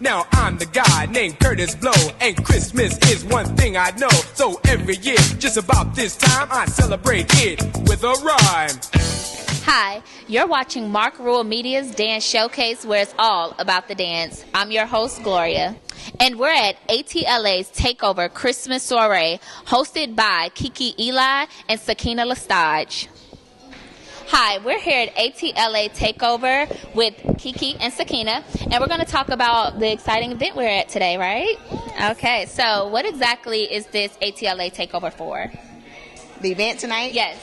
Now I'm the guy named Curtis Blow, and Christmas is one thing I know. So every year, just about this time, I celebrate it with a rhyme. Hi, you're watching Mark Ruel Media's Dance Showcase, where it's all about the dance. I'm your host, Gloria, and we're at ATLA's Takeover Christmas Soiree, hosted by Kiki Eli and Sakina Lestage. Hi, we're here at ATLA Takeover with Kiki and Sakina, and we're going to talk about the exciting event we're at today, right? Okay, so what exactly is this ATLA Takeover for? The event tonight? Yes.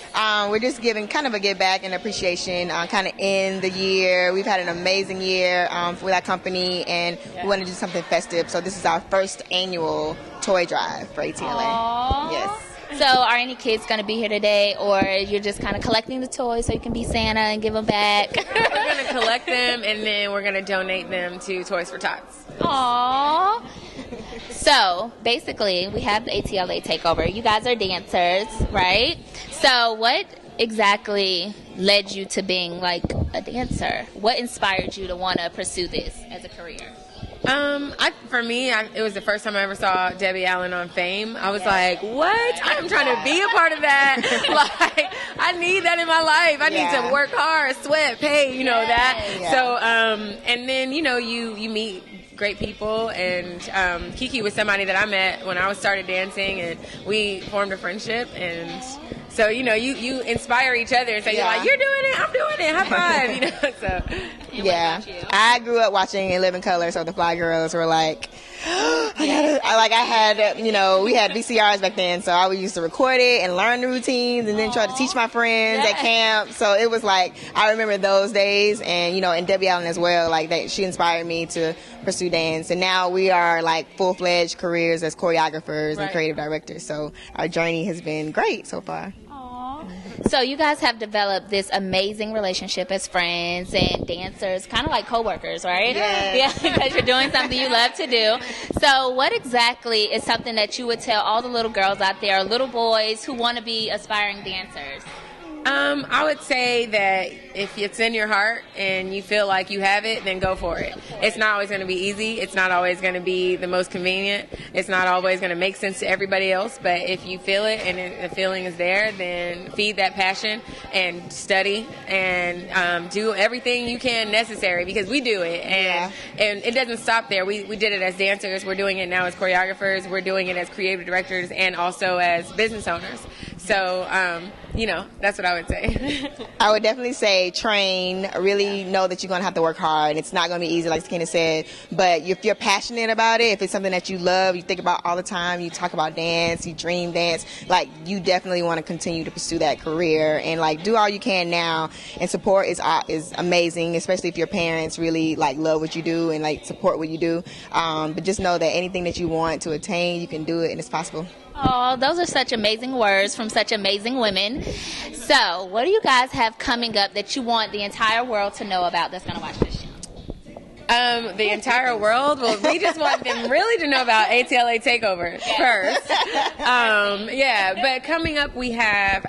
We're just giving kind of a give back and appreciation kind of end the year. We've had an amazing year with our company, and we want to do something festive. So this is our first annual toy drive for ATLA. Aww. Yes. So are any kids going to be here today, or you're just kind of collecting the toys so you can be Santa and give them back? We're going to collect them, and then we're going to donate them to Toys for Tots. Aww. So basically, we have the ATLA Takeover. You guys are dancers, right? So what exactly led you to being like a dancer? What inspired you to want to pursue this as a career? For me, it was the first time I ever saw Debbie Allen on Fame. I was like, what? I'm trying to be a part of that. Like, I need that in my life. I need to work hard, sweat, pay, that. Yeah. So, and then, you meet great people, and Kiki was somebody that I met when I started dancing, and we formed a friendship, and so, you inspire each other, and so you're like, you're doing it, I'm doing it, high five, so. Yeah, I grew up watching In Living Color, so the Fly Girls were like, we had VCRs back then, so I used to record it and learn the routines, and then try to teach my friends at camp. So it was like, I remember those days, and and Debbie Allen as well. Like she inspired me to pursue dance, and now we are like full-fledged careers as choreographers and creative directors. So our journey has been great so far. So you guys have developed this amazing relationship as friends and dancers, kind of like co-workers, right? Yes. Yeah, because you're doing something you love to do. So what exactly is something that you would tell all the little girls out there, or little boys who want to be aspiring dancers? I would say that if it's in your heart and you feel like you have it, then go for it. It's not always going to be easy. It's not always going to be the most convenient. It's not always going to make sense to everybody else. But if you feel it and the feeling is there, then feed that passion and study and do everything you can necessary, because we do it. And it doesn't stop there. We did it as dancers. We're doing it now as choreographers. We're doing it as creative directors and also as business owners. So, that's what I would say. I would definitely say train, really know that you're going to have to work hard. It's not going to be easy, like Sakina said, but if you're passionate about it, if it's something that you love, you think about all the time, you talk about dance, you dream dance, like you definitely want to continue to pursue that career, and like do all you can now, and support is amazing, especially if your parents really like love what you do and like support what you do. But just know that anything that you want to attain, you can do it, and it's possible. Oh, those are such amazing words from such amazing women. So, what do you guys have coming up that you want the entire world to know about that's going to watch this show? The entire world? Well, we just want them really to know about ATLA Takeover first. But coming up, we have,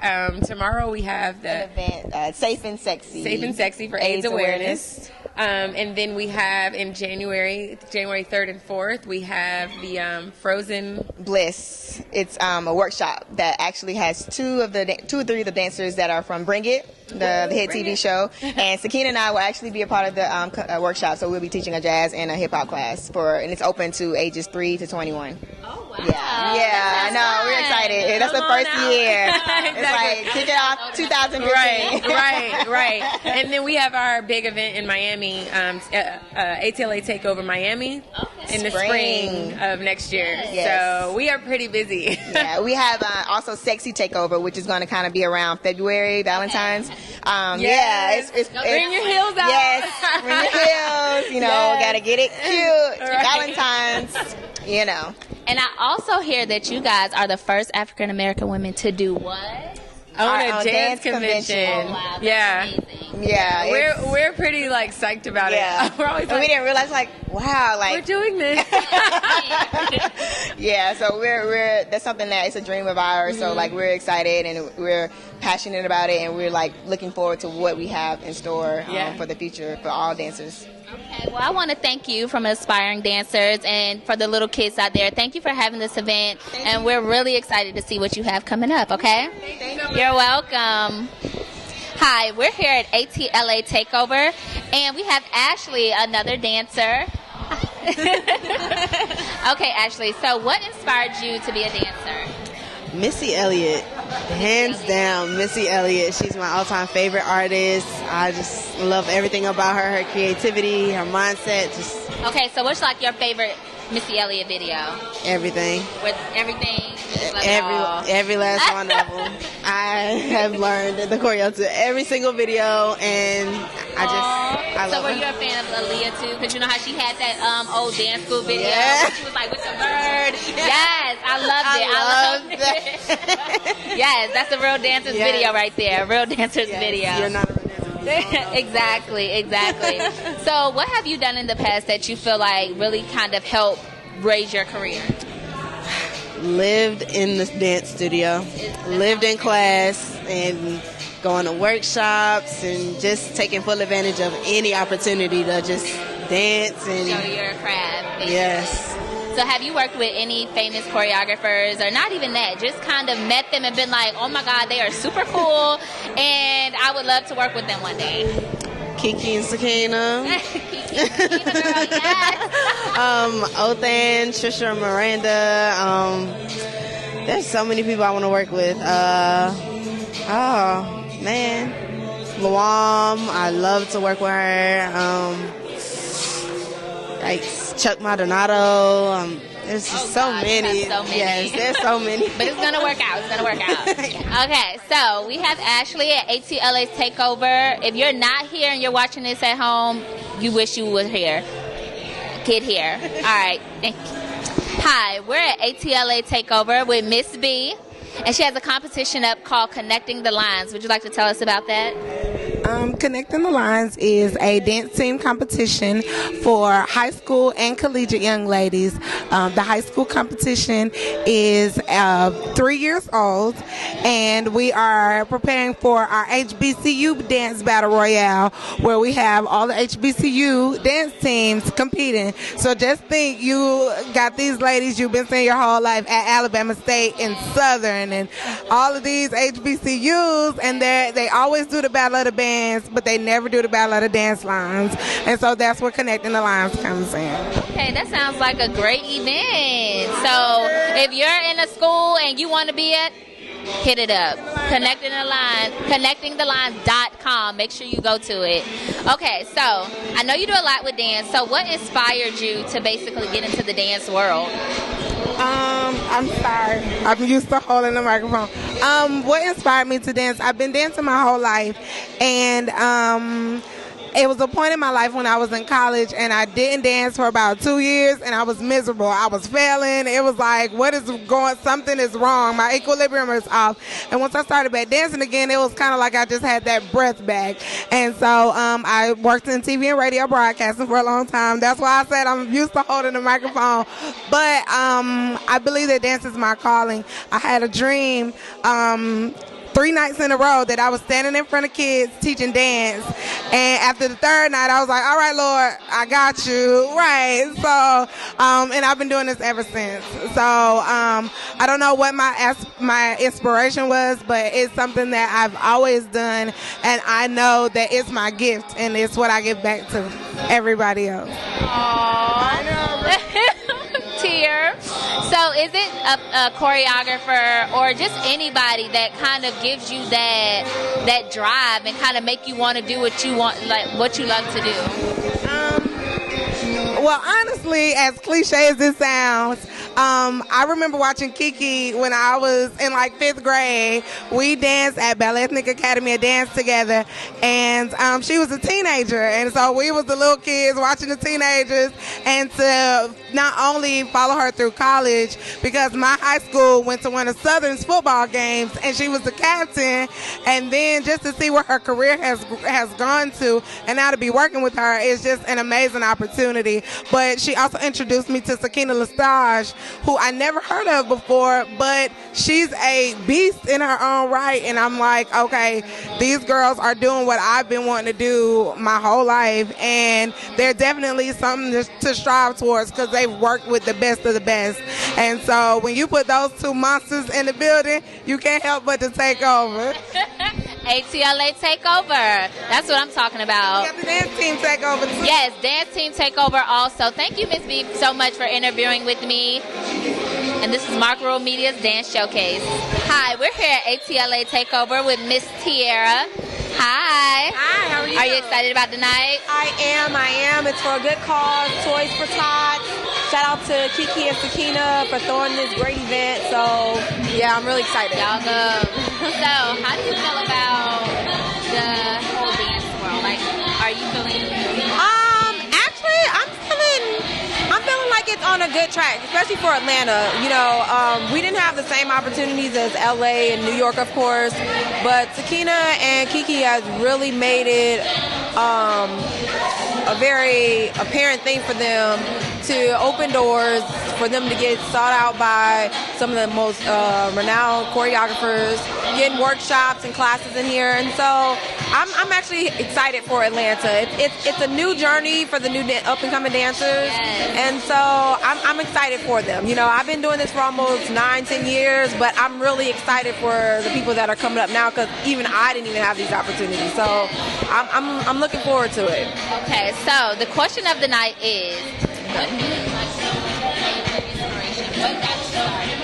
tomorrow we have the event, Safe and Sexy for AIDS awareness. And then we have in January 3rd and 4th, we have the Frozen Bliss. It's a workshop that actually has two or three of the dancers that are from Bring It, the hit TV show. And Sakina and I will actually be a part of the workshop, so we'll be teaching a jazz and a hip hop class and it's open to ages 3 to 21. Oh, wow. Yeah, I know. We're excited. That's the first year. Exactly. It's like, kick it off 2015. Right. And then we have our big event in Miami, ATLA Takeover Miami, in the spring of next year. Yes. So we are pretty busy. Yeah, we have also Sexy Takeover, which is going to kind of be around February, Valentine's. It's bring your heels out. Yes, bring your heels. Got to get it cute. Valentine's, And I also hear that you guys are the first African American women to do what? On a dance convention. Oh, wow. That's amazing. Yeah. We're pretty psyched about it. We're always we didn't realize wow, we're doing this. Yeah, so we're that's something that it's a dream of ours. So we're excited and we're passionate about it, and we're looking forward to what we have in store for the future for all dancers. Okay, well, I want to thank you from Aspiring Dancers and for the little kids out there. Thank you for having this event, and we're really excited to see what you have coming up, okay? You're welcome. Hi, we're here at ATLA Takeover, and we have Ashley, another dancer. Okay, Ashley, so what inspired you to be a dancer? Missy Elliott, hands down, Missy Elliott. She's my all-time favorite artist. I just love everything about her creativity, her mindset, just Okay, so what's like your favorite Missy Elliott video? everything. With everything? You just love it all. Every last one of them. I have learned the choreo to every single video, and I So love were her. you a fan of Aaliyah too? Because you know how she had that old dance school video? Yeah. Where she was like with the bird. Yes, I loved it. Yes, that's a real dancer's Yes. video right there. A real dancer's Yes, video. You're not a real dancer. Exactly. So what have you done in the past that you feel like really kind of helped raise your career? Lived in the dance studio, lived in class, and going to workshops, and just taking full advantage of any opportunity to just dance Show and your craft. Basically. yes. So have you worked with any famous choreographers, or not even that, just kind of met them and been like, oh my God, they are super cool, and I would love to work with them one day? Kiki and Sakina, Kiki, girl, yes. Othan, Trisha and Miranda. There's so many people I want to work with. Oh man, Luam, I love to work with her. Like Chuck Maldonado. There's just so many. So many. Yes, there's so many. But it's gonna work out. It's gonna work out. Okay, so we have Ashley at ATLA's Takeover. If you're not here and you're watching this at home, you wish you were here. Get here. All right. Thank you. Hi, we're at ATLA Takeover with Miss B, and she has a competition up called Connecting the Lines. Would you like to tell us about that? Connecting the Lines is a dance team competition for high school and collegiate young ladies. The high school competition is 3 years old, and we are preparing for our HBCU Dance Battle Royale, where we have all the HBCU dance teams competing. So just think, you got these ladies you've been seeing your whole life at Alabama State and Southern and all of these HBCUs, and they always do the Battle of the Bands, but they never do the Battle of the Dance Lines. And so that's where Connecting the Lines comes in. Okay, that sounds like a great event. So if you're in a school and you want to be at, hit it up. ConnectingTheLines.com. Make sure you go to it. Okay, so I know you do a lot with dance. So what inspired you to basically get into the dance world? I'm sorry. I'm used to holding the microphone. What inspired me to dance? I've been dancing my whole life, and it was a point in my life when I was in college, and I didn't dance for about 2 years, and I was miserable. I was failing. It was like, something is wrong. My equilibrium is off. And once I started back dancing again, it was kind of like I just had that breath back. And so I worked in TV and radio broadcasting for a long time. That's why I said I'm used to holding the microphone. But I believe that dance is my calling. I had a dream 3 nights in a row that I was standing in front of kids teaching dance, and after the third night I was like, all right, Lord, I got you, right? So and I've been doing this ever since. So I don't know what my inspiration was, but it's something that I've always done, and I know that it's my gift, and it's what I give back to everybody else. Tear. So is it a choreographer or just anybody that kind of gives you that drive and kind of make you want to do what you want, like what you love to do? Well, honestly, as cliche as this sounds, I remember watching Kiki when I was in like 5th grade. We danced at Ballet Ethnic Academy of Dance together, and she was a teenager, and so we was the little kids watching the teenagers, and to not only follow her through college, because my high school went to one of Southern's football games, and she was the captain, and then just to see where her career has gone to, and now to be working with her is just an amazing opportunity. But she also introduced me to Sakina Lestage, who I never heard of before, but she's a beast in her own right. And I'm like, okay, these girls are doing what I've been wanting to do my whole life, and they're definitely something to strive towards because they've worked with the best of the best. And so when you put those two monsters in the building, you can't help but to take over. ATLA Takeover. That's what I'm talking about. We got the dance team takeover too. Yes, dance team takeover also. Thank you, Miss B, so much for interviewing with me. And this is Mark Ruel Media's Dance Showcase. Hi, we're here at ATLA Takeover with Miss Tiara. Hi. Hi, how are you? Are you excited about the night? I am. It's for a good cause, Toys for Tots. Shout out to Kiki and Sakina for throwing this great event. So, yeah, I'm really excited. Y'all go. So, how do you feel about the whole dance world? Like, are you feeling... Actually, I'm feeling like it's on a good track, especially for Atlanta. You know, we didn't have the same opportunities as LA and New York, of course, but Sakina and Kiki has really made it a very apparent thing for them to open doors, for them to get sought out by some of the most renowned choreographers, getting workshops and classes in here. And so I'm actually excited for Atlanta. It's a new journey for the new up-and-coming dancers. Yes. And so I'm excited for them. You know, I've been doing this for almost 9-10 years, but I'm really excited for the people that are coming up now because even I didn't even have these opportunities. So I'm looking forward to it. Okay, so the question of the night is, what do you like to do for inspiration? What got you started?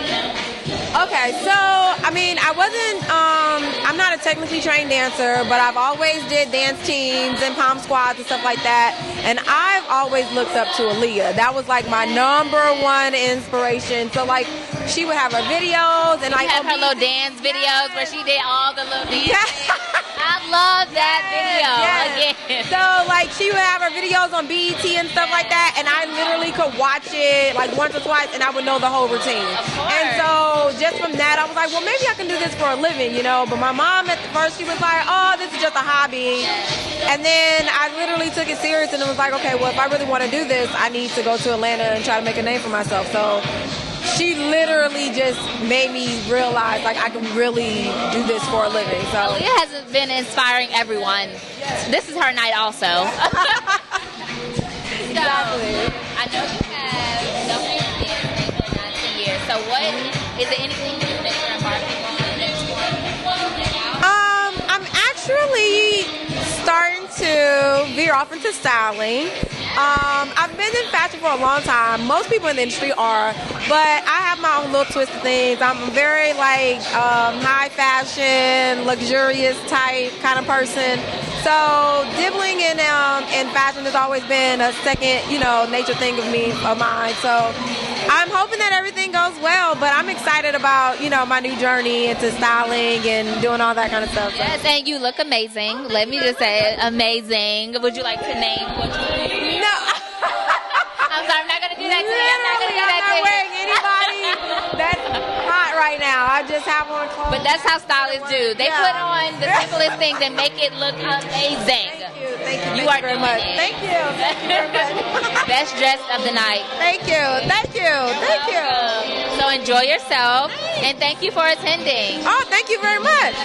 Okay, so I mean, I'm not a technically trained dancer, but I've always did dance teams and pom squads and stuff like that, and I've always looked up to Aaliyah. That was like my #1 inspiration. So like, she would have her videos and You like have her little dance videos where she did all the little dance. I love that video. Again. So like, she would have her videos on BET and stuff like that, and I literally could watch it like once or twice, and I would know the whole routine. Of course. And so just from that, I was like, well, maybe I can do this for a living, you know. But my mom at first, she was like, oh, this is just a hobby. And then I literally took it serious, and it was like, okay, well, if I really want to do this, I need to go to Atlanta and try to make a name for myself. So she literally just made me realize, like, I can really do this for a living. So Aaliyah has been inspiring everyone. This is her night also. Exactly. I know you have so many experience in 19 years. So what, is there anything new that you're embarking on that you want to get out? I'm actually starting to veer off into styling. I've been in fashion for a long time. Most people in the industry are, but I have my own little twist of things. I'm very like high fashion, luxurious type kind of person. So dibbling in fashion has always been a second, nature thing of mine. So I'm hoping that everything goes well, but I'm excited about, my new journey into styling and doing all that kind of stuff. Yes, and you look amazing. Let me just say it, amazing. Would you like to name what you do? No. I'm sorry, I'm not going to do that to you. I'm not going to do that to I'm not you. wearing anybody that's hot right now. I just have on clothes. But that's how stylists do. They put on the simplest things and make it look amazing. Thank you. You are very doing much. it. Thank you. Thank you very much. Best dressed of the night. Thank you. Thank you. Thank you. So enjoy yourself, and thank you for attending. Oh, thank you very much.